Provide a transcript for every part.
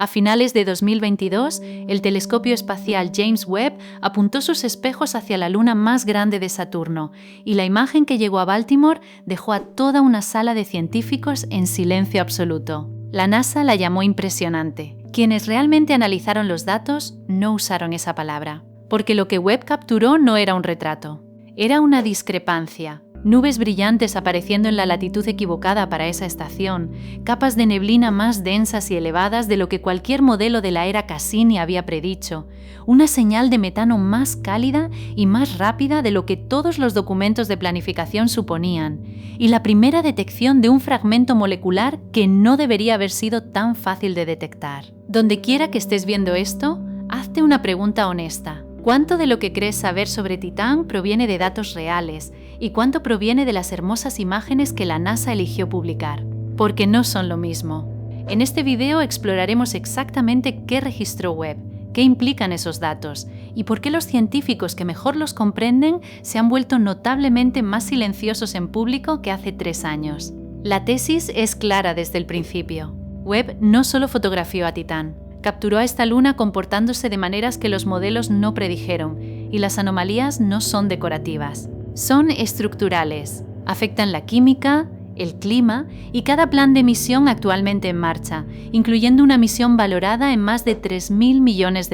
A finales de 2022, el telescopio espacial James Webb apuntó sus espejos hacia la luna más grande de Saturno, y la imagen que llegó a Baltimore dejó a toda una sala de científicos en silencio absoluto. La NASA la llamó impresionante. Quienes realmente analizaron los datos no usaron esa palabra, porque lo que Webb capturó no era un retrato, era una discrepancia. Nubes brillantes apareciendo en la latitud equivocada para esa estación, capas de neblina más densas y elevadas de lo que cualquier modelo de la era Cassini había predicho, una señal de metano más cálida y más rápida de lo que todos los documentos de planificación suponían, y la primera detección de un fragmento molecular que no debería haber sido tan fácil de detectar. Donde quiera que estés viendo esto, hazte una pregunta honesta. ¿Cuánto de lo que crees saber sobre Titán proviene de datos reales y cuánto proviene de las hermosas imágenes que la NASA eligió publicar? Porque no son lo mismo. En este video exploraremos exactamente qué registró Webb, qué implican esos datos y por qué los científicos que mejor los comprenden se han vuelto notablemente más silenciosos en público que hace 3 años. La tesis es clara desde el principio. Webb no solo fotografió a Titán, capturó a esta luna comportándose de maneras que los modelos no predijeron, y las anomalías no son decorativas. Son estructurales, afectan la química, el clima y cada plan de misión actualmente en marcha, incluyendo una misión valorada en más de $3.000 millones.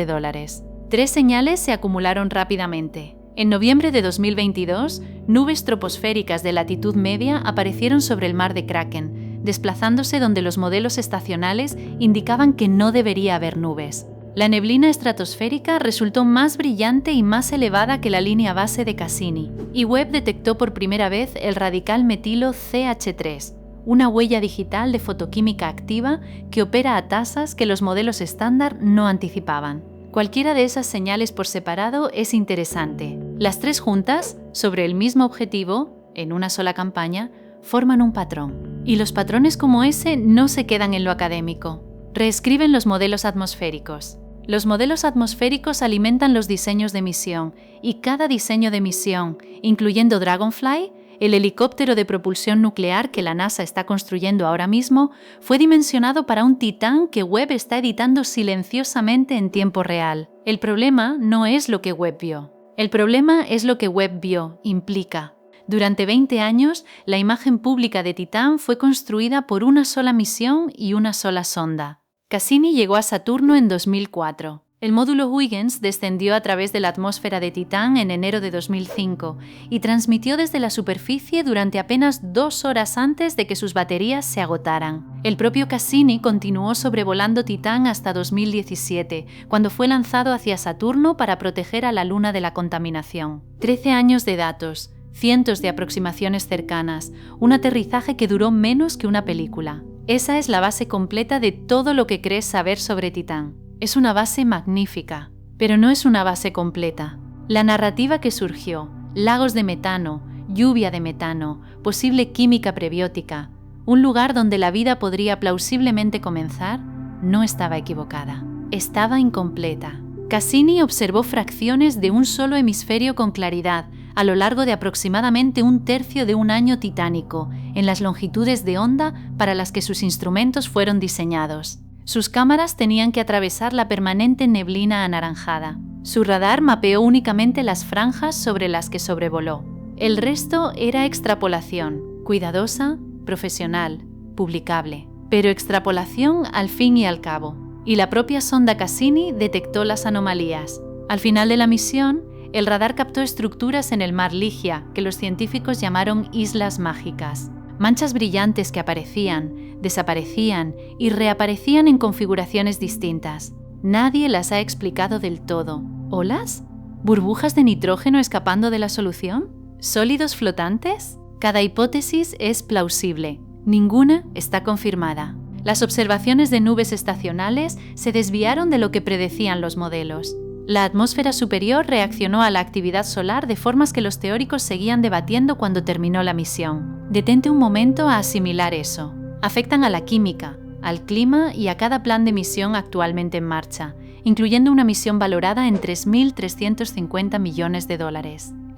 3 señales se acumularon rápidamente. En noviembre de 2022, nubes troposféricas de latitud media aparecieron sobre el mar de Kraken, desplazándose donde los modelos estacionales indicaban que no debería haber nubes. La neblina estratosférica resultó más brillante y más elevada que la línea base de Cassini, y Webb detectó por primera vez el radical metilo CH3, una huella digital de fotoquímica activa que opera a tasas que los modelos estándar no anticipaban. Cualquiera de esas señales por separado es interesante. Las 3 juntas, sobre el mismo objetivo, en una sola campaña, forman un patrón. Y los patrones como ese no se quedan en lo académico. Reescriben los modelos atmosféricos. Los modelos atmosféricos alimentan los diseños de misión, y cada diseño de misión, incluyendo Dragonfly, el helicóptero de propulsión nuclear que la NASA está construyendo ahora mismo, fue dimensionado para un Titán que Webb está editando silenciosamente en tiempo real. El problema no es lo que Webb vio. El problema es lo que Webb vio, implica. Durante 20 años, la imagen pública de Titán fue construida por una sola misión y una sola sonda. Cassini llegó a Saturno en 2004. El módulo Huygens descendió a través de la atmósfera de Titán en enero de 2005 y transmitió desde la superficie durante apenas 2 horas antes de que sus baterías se agotaran. El propio Cassini continuó sobrevolando Titán hasta 2017, cuando fue lanzado hacia Saturno para proteger a la Luna de la contaminación. 13 años de datos, cientos de aproximaciones cercanas, un aterrizaje que duró menos que una película. Esa es la base completa de todo lo que crees saber sobre Titán. Es una base magnífica, pero no es una base completa. La narrativa que surgió, lagos de metano, lluvia de metano, posible química prebiótica, un lugar donde la vida podría plausiblemente comenzar, no estaba equivocada. Estaba incompleta. Cassini observó fracciones de un solo hemisferio con claridad, a lo largo de aproximadamente 1/3 de un año titánico, en las longitudes de onda para las que sus instrumentos fueron diseñados. Sus cámaras tenían que atravesar la permanente neblina anaranjada. Su radar mapeó únicamente las franjas sobre las que sobrevoló. El resto era extrapolación, cuidadosa, profesional, publicable. Pero extrapolación al fin y al cabo. Y la propia sonda Cassini detectó las anomalías. Al final de la misión, el radar captó estructuras en el mar Ligia, que los científicos llamaron islas mágicas. Manchas brillantes que aparecían, desaparecían y reaparecían en configuraciones distintas. Nadie las ha explicado del todo. ¿Olas? ¿Burbujas de nitrógeno escapando de la solución? ¿Sólidos flotantes? Cada hipótesis es plausible. Ninguna está confirmada. Las observaciones de nubes estacionales se desviaron de lo que predecían los modelos. La atmósfera superior reaccionó a la actividad solar de formas que los teóricos seguían debatiendo cuando terminó la misión. Detente un momento a asimilar eso. Afectan a la química, al clima y a cada plan de misión actualmente en marcha, incluyendo una misión valorada en $3.350 millones.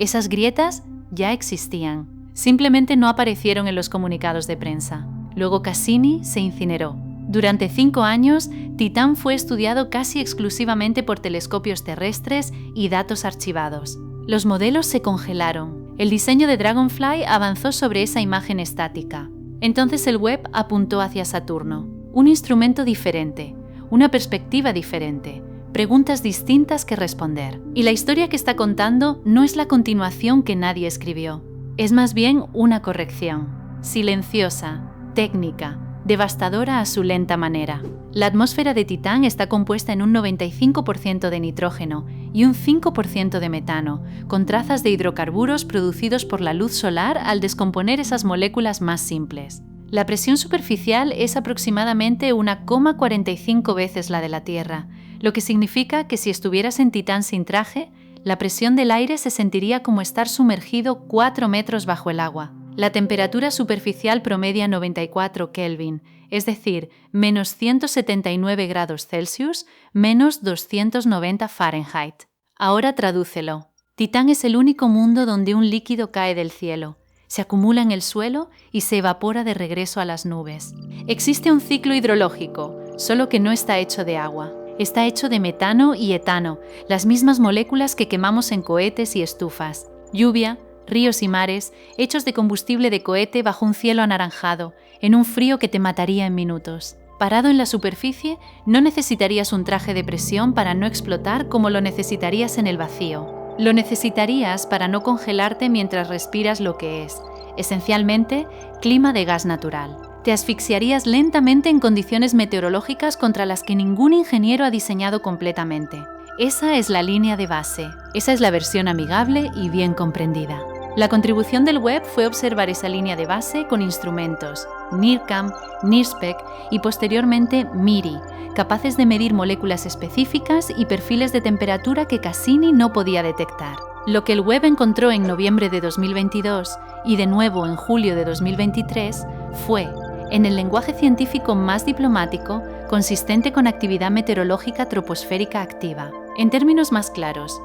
Esas grietas ya existían, simplemente no aparecieron en los comunicados de prensa. Luego Cassini se incineró. Durante 5 años, Titán fue estudiado casi exclusivamente por telescopios terrestres y datos archivados. Los modelos se congelaron. El diseño de Dragonfly avanzó sobre esa imagen estática. Entonces el Webb apuntó hacia Saturno. Un instrumento diferente, una perspectiva diferente, preguntas distintas que responder. Y la historia que está contando no es la continuación que nadie escribió. Es más bien una corrección, silenciosa, técnica, devastadora a su lenta manera. La atmósfera de Titán está compuesta en un 95% de nitrógeno y un 5% de metano, con trazas de hidrocarburos producidos por la luz solar al descomponer esas moléculas más simples. La presión superficial es aproximadamente 1,45 veces la de la Tierra, lo que significa que si estuvieras en Titán sin traje, la presión del aire se sentiría como estar sumergido 4 metros bajo el agua. La temperatura superficial promedia 94 Kelvin, es decir, menos 179 grados Celsius, menos 290 Fahrenheit. Ahora tradúcelo. Titán es el único mundo donde un líquido cae del cielo, se acumula en el suelo y se evapora de regreso a las nubes. Existe un ciclo hidrológico, solo que no está hecho de agua. Está hecho de metano y etano, las mismas moléculas que quemamos en cohetes y estufas. Lluvia, ríos y mares, hechos de combustible de cohete bajo un cielo anaranjado, en un frío que te mataría en minutos. Parado en la superficie, no necesitarías un traje de presión para no explotar como lo necesitarías en el vacío. Lo necesitarías para no congelarte mientras respiras lo que es, esencialmente, clima de gas natural. Te asfixiarías lentamente en condiciones meteorológicas contra las que ningún ingeniero ha diseñado completamente. Esa es la línea de base. Esa es la versión amigable y bien comprendida. La contribución del Webb fue observar esa línea de base con instrumentos NIRCam, NIRSPEC y posteriormente MIRI, capaces de medir moléculas específicas y perfiles de temperatura que Cassini no podía detectar. Lo que el Webb encontró en noviembre de 2022 y de nuevo en julio de 2023 fue, en el lenguaje científico más diplomático, consistente con actividad meteorológica troposférica activa. En términos más claros,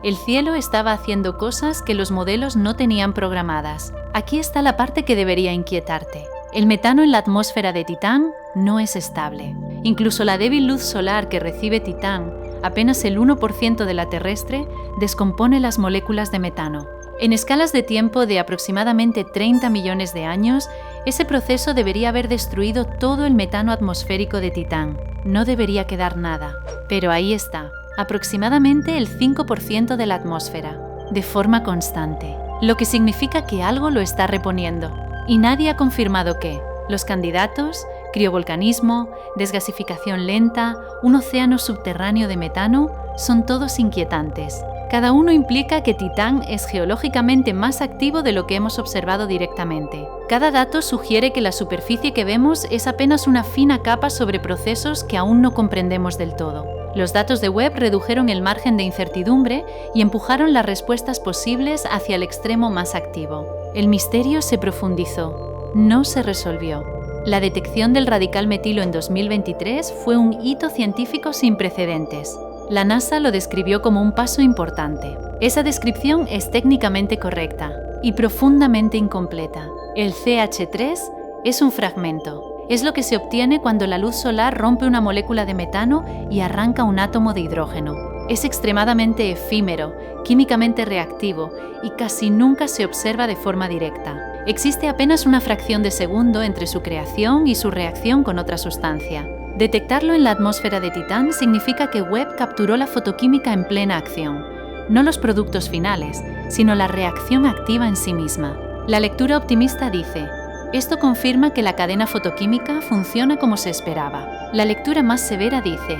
el cielo estaba haciendo cosas que los modelos no tenían programadas. Aquí está la parte que debería inquietarte. El metano en la atmósfera de Titán no es estable. Incluso la débil luz solar que recibe Titán, apenas el 1% de la terrestre, descompone las moléculas de metano. En escalas de tiempo de aproximadamente 30 millones de años, ese proceso debería haber destruido todo el metano atmosférico de Titán. No debería quedar nada. Pero ahí está, aproximadamente el 5% de la atmósfera, de forma constante. Lo que significa que algo lo está reponiendo. Y nadie ha confirmado qué. Los candidatos, criovolcanismo, desgasificación lenta, un océano subterráneo de metano, son todos inquietantes. Cada uno implica que Titán es geológicamente más activo de lo que hemos observado directamente. Cada dato sugiere que la superficie que vemos es apenas una fina capa sobre procesos que aún no comprendemos del todo. Los datos de Webb redujeron el margen de incertidumbre y empujaron las respuestas posibles hacia el extremo más activo. El misterio se profundizó, no se resolvió. La detección del radical metilo en 2023 fue un hito científico sin precedentes. La NASA lo describió como un paso importante. Esa descripción es técnicamente correcta y profundamente incompleta. El CH3 es un fragmento. Es lo que se obtiene cuando la luz solar rompe una molécula de metano y arranca un átomo de hidrógeno. Es extremadamente efímero, químicamente reactivo y casi nunca se observa de forma directa. Existe apenas una fracción de segundo entre su creación y su reacción con otra sustancia. Detectarlo en la atmósfera de Titán significa que Webb capturó la fotoquímica en plena acción, no los productos finales, sino la reacción activa en sí misma. La lectura optimista dice: esto confirma que la cadena fotoquímica funciona como se esperaba. La lectura más severa dice: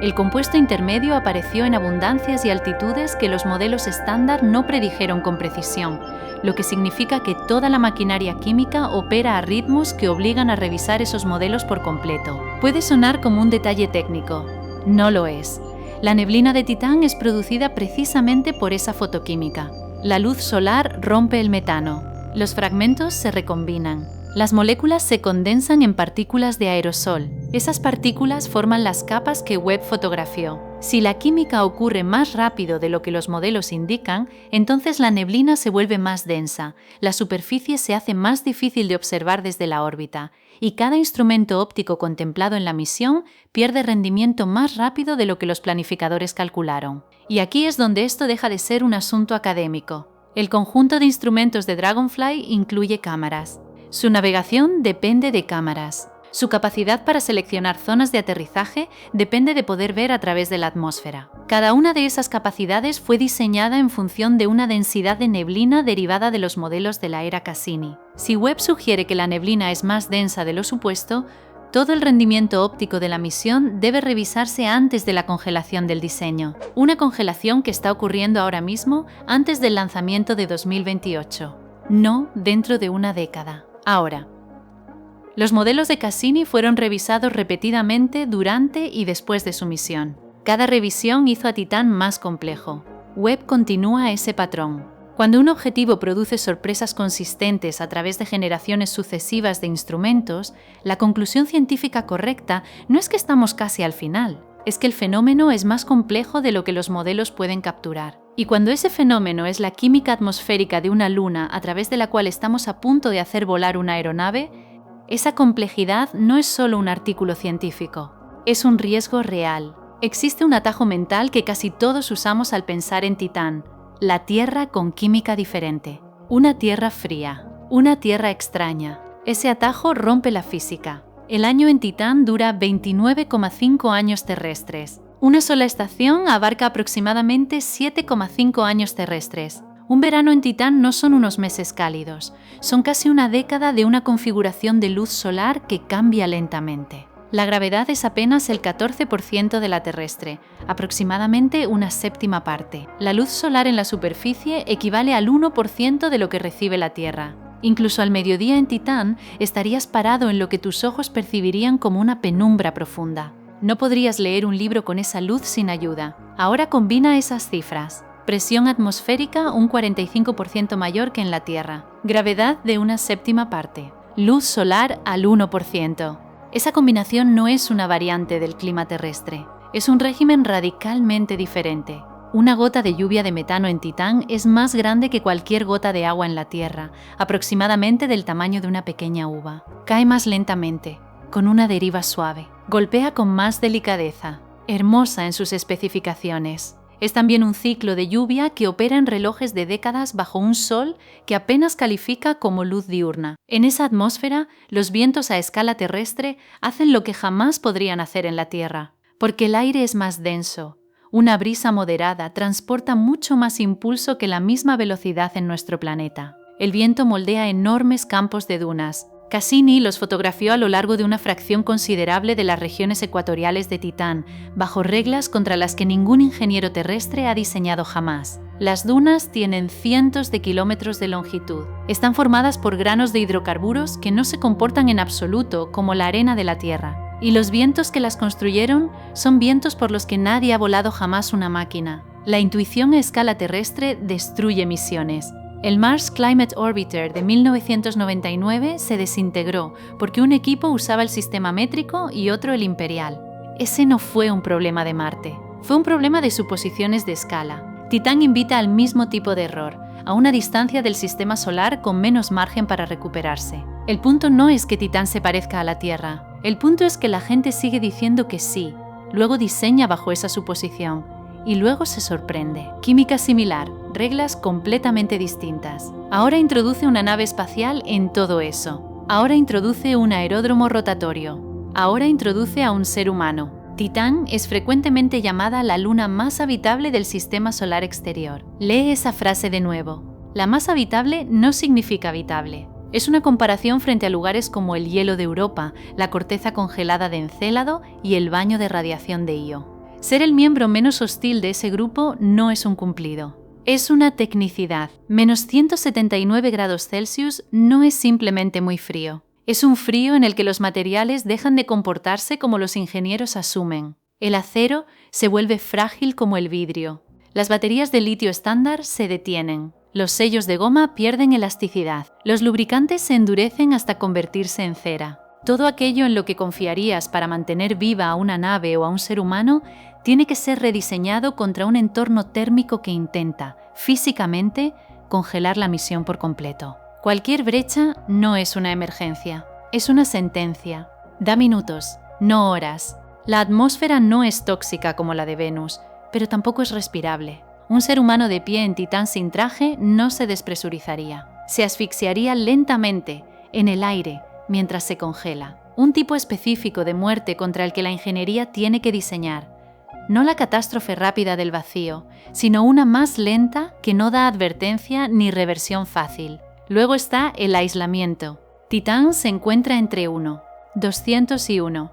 el compuesto intermedio apareció en abundancias y altitudes que los modelos estándar no predijeron con precisión, lo que significa que toda la maquinaria química opera a ritmos que obligan a revisar esos modelos por completo. Puede sonar como un detalle técnico. No lo es. La neblina de Titán es producida precisamente por esa fotoquímica. La luz solar rompe el metano. Los fragmentos se recombinan. Las moléculas se condensan en partículas de aerosol. Esas partículas forman las capas que Webb fotografió. Si la química ocurre más rápido de lo que los modelos indican, entonces la neblina se vuelve más densa, la superficie se hace más difícil de observar desde la órbita, y cada instrumento óptico contemplado en la misión pierde rendimiento más rápido de lo que los planificadores calcularon. Y aquí es donde esto deja de ser un asunto académico. El conjunto de instrumentos de Dragonfly incluye cámaras. Su navegación depende de cámaras. Su capacidad para seleccionar zonas de aterrizaje depende de poder ver a través de la atmósfera. Cada una de esas capacidades fue diseñada en función de una densidad de neblina derivada de los modelos de la era Cassini. Si Webb sugiere que la neblina es más densa de lo supuesto, todo el rendimiento óptico de la misión debe revisarse antes de la congelación del diseño. Una congelación que está ocurriendo ahora mismo antes del lanzamiento de 2028, no dentro de una década. Ahora, los modelos de Cassini fueron revisados repetidamente durante y después de su misión. Cada revisión hizo a Titán más complejo. Webb continúa ese patrón. Cuando un objetivo produce sorpresas consistentes a través de generaciones sucesivas de instrumentos, la conclusión científica correcta no es que estamos casi al final, es que el fenómeno es más complejo de lo que los modelos pueden capturar. Y cuando ese fenómeno es la química atmosférica de una luna a través de la cual estamos a punto de hacer volar una aeronave, esa complejidad no es solo un artículo científico, es un riesgo real. Existe un atajo mental que casi todos usamos al pensar en Titán, la Tierra con química diferente. Una Tierra fría, una Tierra extraña. Ese atajo rompe la física. El año en Titán dura 29,5 años terrestres. Una sola estación abarca aproximadamente 7,5 años terrestres. Un verano en Titán no son unos meses cálidos, son casi una década de una configuración de luz solar que cambia lentamente. La gravedad es apenas el 14% de la terrestre, aproximadamente una séptima parte. La luz solar en la superficie equivale al 1% de lo que recibe la Tierra. Incluso al mediodía en Titán estarías parado en lo que tus ojos percibirían como una penumbra profunda. No podrías leer un libro con esa luz sin ayuda. Ahora combina esas cifras. Presión atmosférica un 45% mayor que en la Tierra. Gravedad de una séptima parte. Luz solar al 1%. Esa combinación no es una variante del clima terrestre. Es un régimen radicalmente diferente. Una gota de lluvia de metano en Titán es más grande que cualquier gota de agua en la Tierra, aproximadamente del tamaño de una pequeña uva. Cae más lentamente, con una deriva suave. Golpea con más delicadeza, hermosa en sus especificaciones. Es también un ciclo de lluvia que opera en relojes de décadas bajo un sol que apenas califica como luz diurna. En esa atmósfera, los vientos a escala terrestre hacen lo que jamás podrían hacer en la Tierra, porque el aire es más denso. Una brisa moderada transporta mucho más impulso que la misma velocidad en nuestro planeta. El viento moldea enormes campos de dunas. Cassini los fotografió a lo largo de una fracción considerable de las regiones ecuatoriales de Titán, bajo reglas contra las que ningún ingeniero terrestre ha diseñado jamás. Las dunas tienen cientos de kilómetros de longitud. Están formadas por granos de hidrocarburos que no se comportan en absoluto como la arena de la Tierra. Y los vientos que las construyeron son vientos por los que nadie ha volado jamás una máquina. La intuición a escala terrestre destruye misiones. El Mars Climate Orbiter de 1999 se desintegró porque un equipo usaba el sistema métrico y otro el imperial. Ese no fue un problema de Marte, fue un problema de suposiciones de escala. Titán invita al mismo tipo de error, a una distancia del sistema solar con menos margen para recuperarse. El punto no es que Titán se parezca a la Tierra, el punto es que la gente sigue diciendo que sí, luego diseña bajo esa suposición. Y luego se sorprende. Química similar, reglas completamente distintas. Ahora introduce una nave espacial en todo eso. Ahora introduce un aeródromo rotatorio. Ahora introduce a un ser humano. Titán es frecuentemente llamada la luna más habitable del sistema solar exterior. Lee esa frase de nuevo. La más habitable no significa habitable. Es una comparación frente a lugares como el hielo de Europa, la corteza congelada de Encélado y el baño de radiación de Io. Ser el miembro menos hostil de ese grupo no es un cumplido. Es una tecnicidad. Menos 179 grados Celsius no es simplemente muy frío. Es un frío en el que los materiales dejan de comportarse como los ingenieros asumen. El acero se vuelve frágil como el vidrio. Las baterías de litio estándar se detienen. Los sellos de goma pierden elasticidad. Los lubricantes se endurecen hasta convertirse en cera. Todo aquello en lo que confiarías para mantener viva a una nave o a un ser humano tiene que ser rediseñado contra un entorno térmico que intenta, físicamente, congelar la misión por completo. Cualquier brecha no es una emergencia, es una sentencia. Da minutos, no horas. La atmósfera no es tóxica como la de Venus, pero tampoco es respirable. Un ser humano de pie en Titán sin traje no se despresurizaría. Se asfixiaría lentamente, en el aire, mientras se congela. Un tipo específico de muerte contra el que la ingeniería tiene que diseñar. No la catástrofe rápida del vacío, sino una más lenta que no da advertencia ni reversión fácil. Luego está el aislamiento. Titán se encuentra entre 1, 201,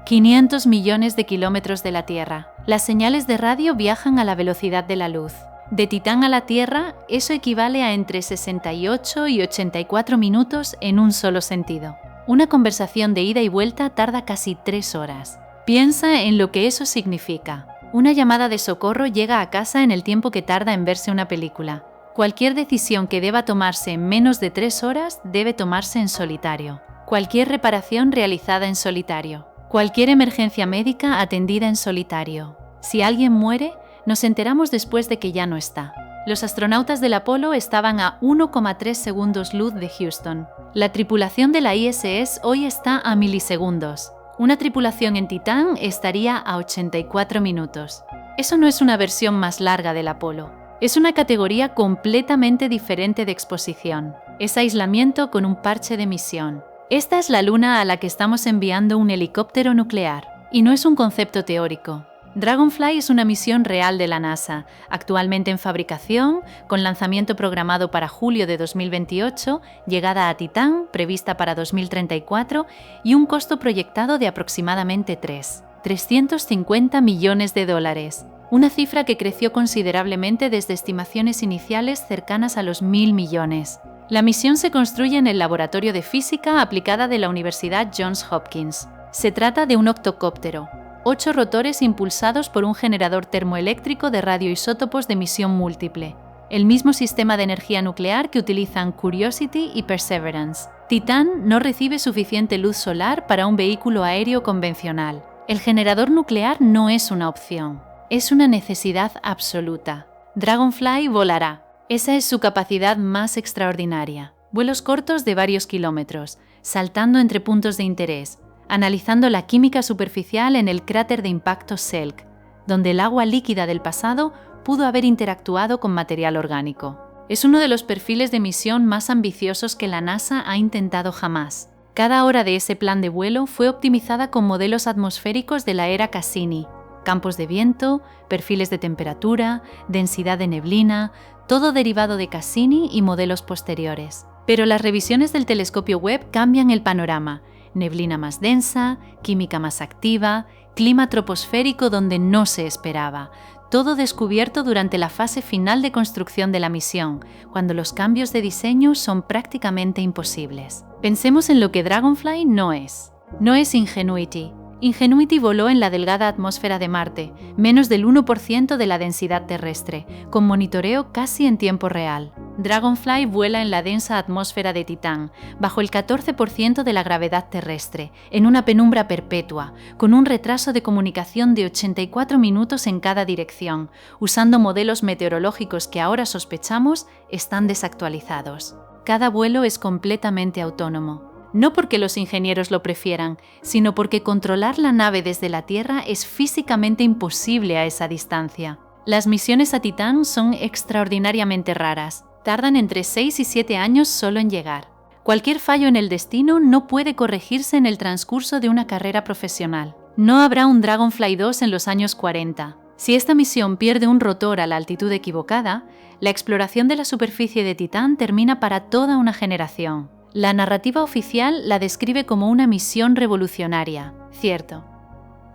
500 millones de kilómetros de la Tierra. Las señales de radio viajan a la velocidad de la luz. De Titán a la Tierra, eso equivale a entre 68 y 84 minutos en un solo sentido. Una conversación de ida y vuelta tarda casi 3 horas. Piensa en lo que eso significa. Una llamada de socorro llega a casa en el tiempo que tarda en verse una película. Cualquier decisión que deba tomarse en menos de 3 horas debe tomarse en solitario. Cualquier reparación realizada en solitario. Cualquier emergencia médica atendida en solitario. Si alguien muere, nos enteramos después de que ya no está. Los astronautas del Apolo estaban a 1,3 segundos luz de Houston. La tripulación de la ISS hoy está a milisegundos. Una tripulación en Titán estaría a 84 minutos. Eso no es una versión más larga del Apolo. Es una categoría completamente diferente de exposición. Es aislamiento con un parche de misión. Esta es la Luna a la que estamos enviando un helicóptero nuclear. Y no es un concepto teórico. Dragonfly es una misión real de la NASA, actualmente en fabricación, con lanzamiento programado para julio de 2028, llegada a Titán, prevista para 2034, y un costo proyectado de aproximadamente 350 millones de dólares. Una cifra que creció considerablemente desde estimaciones iniciales cercanas a los 1.000 millones. La misión se construye en el Laboratorio de Física Aplicada de la Universidad Johns Hopkins. Se trata de un octocóptero, 8 rotores impulsados por un generador termoeléctrico de radioisótopos de emisión múltiple, el mismo sistema de energía nuclear que utilizan Curiosity y Perseverance. Titán no recibe suficiente luz solar para un vehículo aéreo convencional. El generador nuclear no es una opción, es una necesidad absoluta. Dragonfly volará. Esa es su capacidad más extraordinaria. Vuelos cortos de varios kilómetros, saltando entre puntos de interés, analizando la química superficial en el cráter de impacto Selk, donde el agua líquida del pasado pudo haber interactuado con material orgánico. Es uno de los perfiles de misión más ambiciosos que la NASA ha intentado jamás. Cada hora de ese plan de vuelo fue optimizada con modelos atmosféricos de la era Cassini, campos de viento, perfiles de temperatura, densidad de neblina, todo derivado de Cassini y modelos posteriores. Pero las revisiones del telescopio Webb cambian el panorama. Neblina más densa, química más activa, clima troposférico donde no se esperaba. Todo descubierto durante la fase final de construcción de la misión, cuando los cambios de diseño son prácticamente imposibles. Pensemos en lo que Dragonfly no es. No es Ingenuity. Ingenuity voló en la delgada atmósfera de Marte, menos del 1% de la densidad terrestre, con monitoreo casi en tiempo real. Dragonfly vuela en la densa atmósfera de Titán, bajo el 14% de la gravedad terrestre, en una penumbra perpetua, con un retraso de comunicación de 84 minutos en cada dirección, usando modelos meteorológicos que ahora sospechamos están desactualizados. Cada vuelo es completamente autónomo. No porque los ingenieros lo prefieran, sino porque controlar la nave desde la Tierra es físicamente imposible a esa distancia. Las misiones a Titán son extraordinariamente raras. Tardan entre 6 y 7 años solo en llegar. Cualquier fallo en el destino no puede corregirse en el transcurso de una carrera profesional. No habrá un Dragonfly 2 en los años 40. Si esta misión pierde un rotor a la altitud equivocada, la exploración de la superficie de Titán termina para toda una generación. La narrativa oficial la describe como una misión revolucionaria, cierto,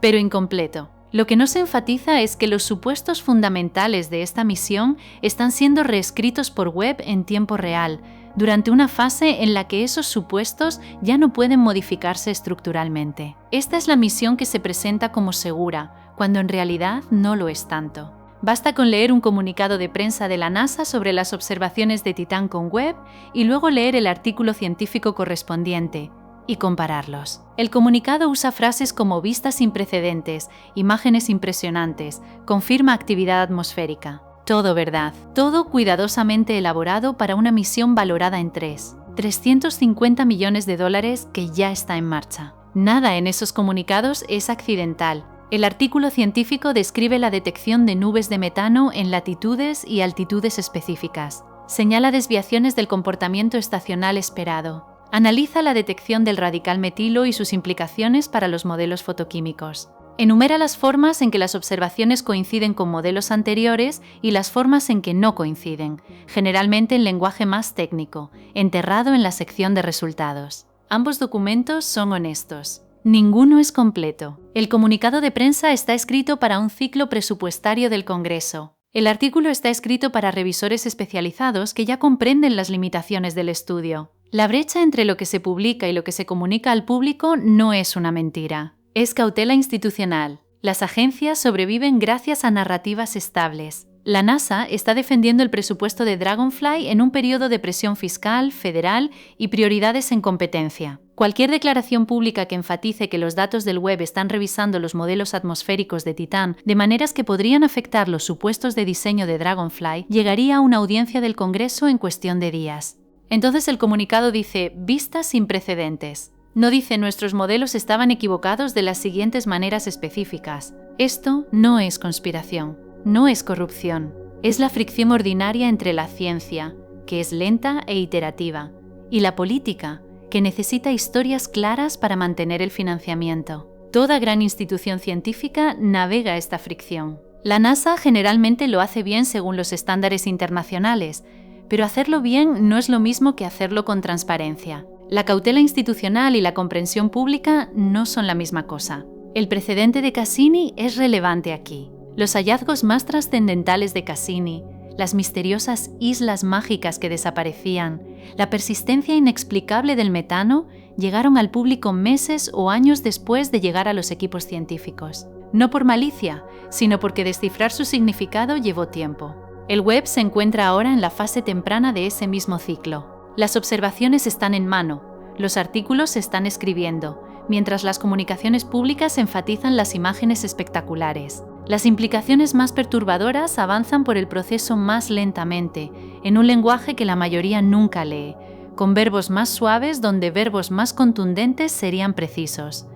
pero incompleto. Lo que no se enfatiza es que los supuestos fundamentales de esta misión están siendo reescritos por Webb en tiempo real, durante una fase en la que esos supuestos ya no pueden modificarse estructuralmente. Esta es la misión que se presenta como segura, cuando en realidad no lo es tanto. Basta con leer un comunicado de prensa de la NASA sobre las observaciones de Titán con Webb y luego leer el artículo científico correspondiente y compararlos. El comunicado usa frases como vistas sin precedentes, imágenes impresionantes, confirma actividad atmosférica. Todo verdad, todo cuidadosamente elaborado para una misión valorada en $350 millones que ya está en marcha. Nada en esos comunicados es accidental. El artículo científico describe la detección de nubes de metano en latitudes y altitudes específicas. Señala desviaciones del comportamiento estacional esperado. Analiza la detección del radical metilo y sus implicaciones para los modelos fotoquímicos. Enumera las formas en que las observaciones coinciden con modelos anteriores y las formas en que no coinciden, generalmente en lenguaje más técnico, enterrado en la sección de resultados. Ambos documentos son honestos. Ninguno es completo. El comunicado de prensa está escrito para un ciclo presupuestario del Congreso. El artículo está escrito para revisores especializados que ya comprenden las limitaciones del estudio. La brecha entre lo que se publica y lo que se comunica al público no es una mentira. Es cautela institucional. Las agencias sobreviven gracias a narrativas estables. La NASA está defendiendo el presupuesto de Dragonfly en un periodo de presión fiscal, federal y prioridades en competencia. Cualquier declaración pública que enfatice que los datos del Webb están revisando los modelos atmosféricos de Titán de maneras que podrían afectar los supuestos de diseño de Dragonfly llegaría a una audiencia del Congreso en cuestión de días. Entonces el comunicado dice vistas sin precedentes. No dice nuestros modelos estaban equivocados de las siguientes maneras específicas. Esto no es conspiración, no es corrupción. Es la fricción ordinaria entre la ciencia, que es lenta e iterativa, y la política, que necesita historias claras para mantener el financiamiento. Toda gran institución científica navega esta fricción. La NASA generalmente lo hace bien según los estándares internacionales, pero hacerlo bien no es lo mismo que hacerlo con transparencia. La cautela institucional y la comprensión pública no son la misma cosa. El precedente de Cassini es relevante aquí. Los hallazgos más trascendentales de Cassini, las misteriosas islas mágicas que desaparecían, la persistencia inexplicable del metano, llegaron al público meses o años después de llegar a los equipos científicos. No por malicia, sino porque descifrar su significado llevó tiempo. El Webb se encuentra ahora en la fase temprana de ese mismo ciclo. Las observaciones están en mano, los artículos se están escribiendo, mientras las comunicaciones públicas enfatizan las imágenes espectaculares. Las implicaciones más perturbadoras avanzan por el proceso más lentamente, en un lenguaje que la mayoría nunca lee, con verbos más suaves donde verbos más contundentes serían precisos.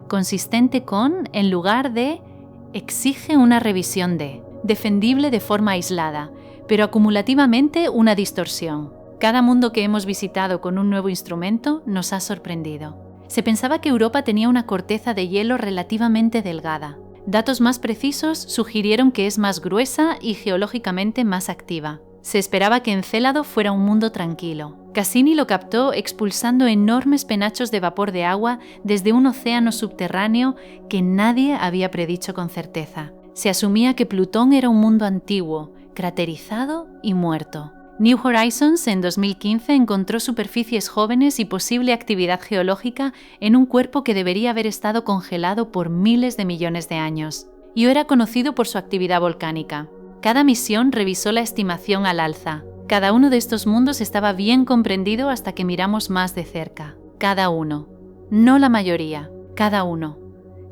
Consistente con, en lugar de, exige una revisión de, defendible de forma aislada, pero acumulativamente una distorsión. Cada mundo que hemos visitado con un nuevo instrumento nos ha sorprendido. Se pensaba que Europa tenía una corteza de hielo relativamente delgada. Datos más precisos sugirieron que es más gruesa y geológicamente más activa. Se esperaba que Encélado fuera un mundo tranquilo. Cassini lo captó expulsando enormes penachos de vapor de agua desde un océano subterráneo que nadie había predicho con certeza. Se asumía que Plutón era un mundo antiguo, craterizado y muerto. New Horizons en 2015 encontró superficies jóvenes y posible actividad geológica en un cuerpo que debería haber estado congelado por miles de millones de años. Y era conocido por su actividad volcánica. Cada misión revisó la estimación al alza. Cada uno de estos mundos estaba bien comprendido hasta que miramos más de cerca. Cada uno. No la mayoría. Cada uno.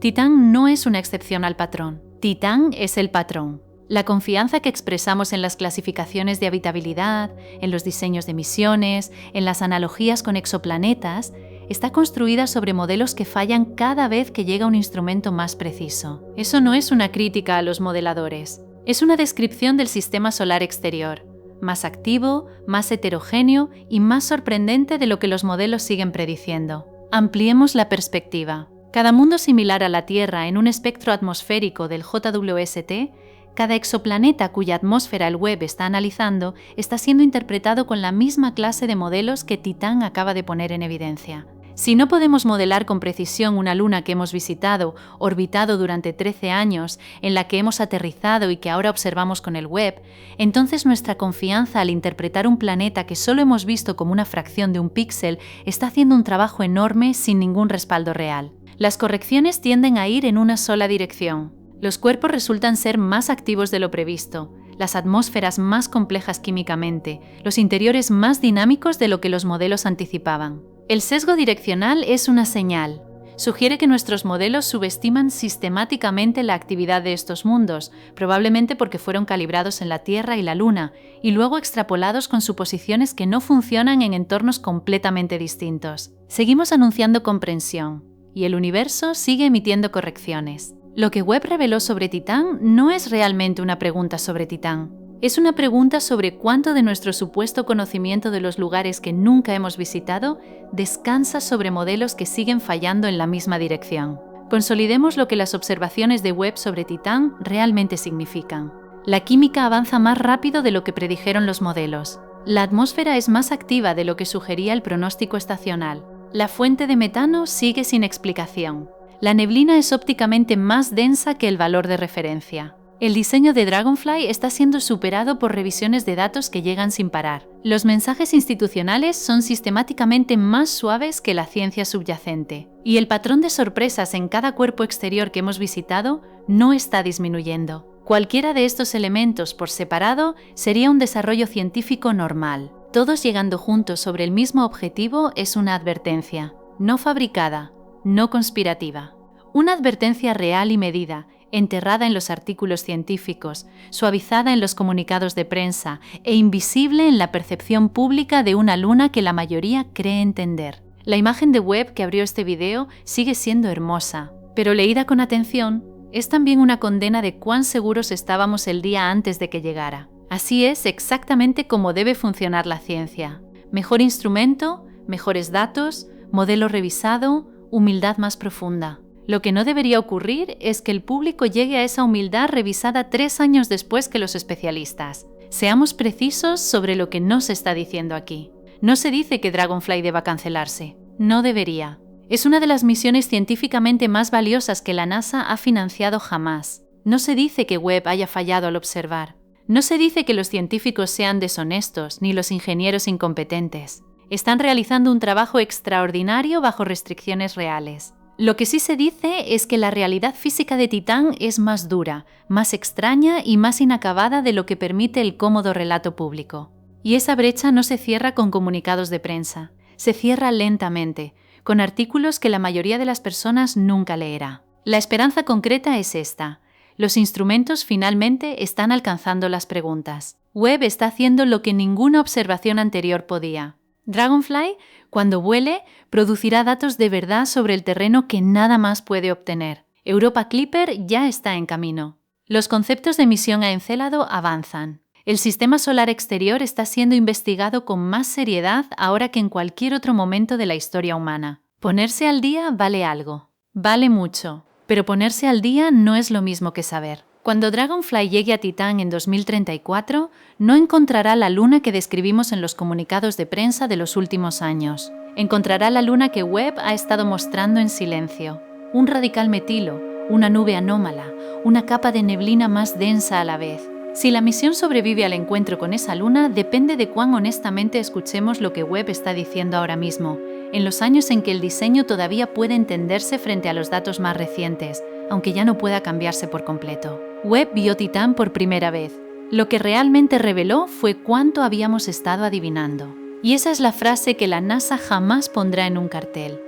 Titán no es una excepción al patrón. Titán es el patrón. La confianza que expresamos en las clasificaciones de habitabilidad, en los diseños de misiones, en las analogías con exoplanetas, está construida sobre modelos que fallan cada vez que llega un instrumento más preciso. Eso no es una crítica a los modeladores, es una descripción del sistema solar exterior, más activo, más heterogéneo y más sorprendente de lo que los modelos siguen prediciendo. Ampliemos la perspectiva. Cada mundo similar a la Tierra en un espectro atmosférico del JWST, cada exoplaneta cuya atmósfera el Webb está analizando está siendo interpretado con la misma clase de modelos que Titán acaba de poner en evidencia. Si no podemos modelar con precisión una luna que hemos visitado, orbitado durante 13 años, en la que hemos aterrizado y que ahora observamos con el Webb, entonces nuestra confianza al interpretar un planeta que solo hemos visto como una fracción de un píxel está haciendo un trabajo enorme sin ningún respaldo real. Las correcciones tienden a ir en una sola dirección. Los cuerpos resultan ser más activos de lo previsto, las atmósferas más complejas químicamente, los interiores más dinámicos de lo que los modelos anticipaban. El sesgo direccional es una señal. Sugiere que nuestros modelos subestiman sistemáticamente la actividad de estos mundos, probablemente porque fueron calibrados en la Tierra y la Luna, y luego extrapolados con suposiciones que no funcionan en entornos completamente distintos. Seguimos anunciando comprensión, y el universo sigue emitiendo correcciones. Lo que Webb reveló sobre Titán no es realmente una pregunta sobre Titán. Es una pregunta sobre cuánto de nuestro supuesto conocimiento de los lugares que nunca hemos visitado descansa sobre modelos que siguen fallando en la misma dirección. Consolidemos lo que las observaciones de Webb sobre Titán realmente significan. La química avanza más rápido de lo que predijeron los modelos. La atmósfera es más activa de lo que sugería el pronóstico estacional. La fuente de metano sigue sin explicación. La neblina es ópticamente más densa que el valor de referencia. El diseño de Dragonfly está siendo superado por revisiones de datos que llegan sin parar. Los mensajes institucionales son sistemáticamente más suaves que la ciencia subyacente. Y el patrón de sorpresas en cada cuerpo exterior que hemos visitado no está disminuyendo. Cualquiera de estos elementos por separado sería un desarrollo científico normal. Todos llegando juntos sobre el mismo objetivo es una advertencia, no fabricada, no conspirativa. Una advertencia real y medida, enterrada en los artículos científicos, suavizada en los comunicados de prensa e invisible en la percepción pública de una luna que la mayoría cree entender. La imagen de Webb que abrió este video sigue siendo hermosa, pero leída con atención, es también una condena de cuán seguros estábamos el día antes de que llegara. Así es exactamente como debe funcionar la ciencia. Mejor instrumento, mejores datos, modelo revisado, humildad más profunda. Lo que no debería ocurrir es que el público llegue a esa humildad revisada 3 años después que los especialistas. Seamos precisos sobre lo que no se está diciendo aquí. No se dice que Dragonfly deba cancelarse. No debería. Es una de las misiones científicamente más valiosas que la NASA ha financiado jamás. No se dice que Webb haya fallado al observar. No se dice que los científicos sean deshonestos ni los ingenieros incompetentes. Están realizando un trabajo extraordinario bajo restricciones reales. Lo que sí se dice es que la realidad física de Titán es más dura, más extraña y más inacabada de lo que permite el cómodo relato público. Y esa brecha no se cierra con comunicados de prensa, se cierra lentamente, con artículos que la mayoría de las personas nunca leerá. La esperanza concreta es esta. Los instrumentos finalmente están alcanzando las preguntas. Webb está haciendo lo que ninguna observación anterior podía. Dragonfly, cuando vuele, producirá datos de verdad sobre el terreno que nada más puede obtener. Europa Clipper ya está en camino. Los conceptos de misión a Encélado avanzan. El sistema solar exterior está siendo investigado con más seriedad ahora que en cualquier otro momento de la historia humana. Ponerse al día vale algo. Vale mucho. Pero ponerse al día no es lo mismo que saber. Cuando Dragonfly llegue a Titán en 2034, no encontrará la luna que describimos en los comunicados de prensa de los últimos años. Encontrará la luna que Webb ha estado mostrando en silencio. Un radical metilo, una nube anómala, una capa de neblina más densa a la vez. Si la misión sobrevive al encuentro con esa luna, depende de cuán honestamente escuchemos lo que Webb está diciendo ahora mismo, en los años en que el diseño todavía puede entenderse frente a los datos más recientes, aunque ya no pueda cambiarse por completo. Webb vio Titán por primera vez. Lo que realmente reveló fue cuánto habíamos estado adivinando. Y esa es la frase que la NASA jamás pondrá en un cartel.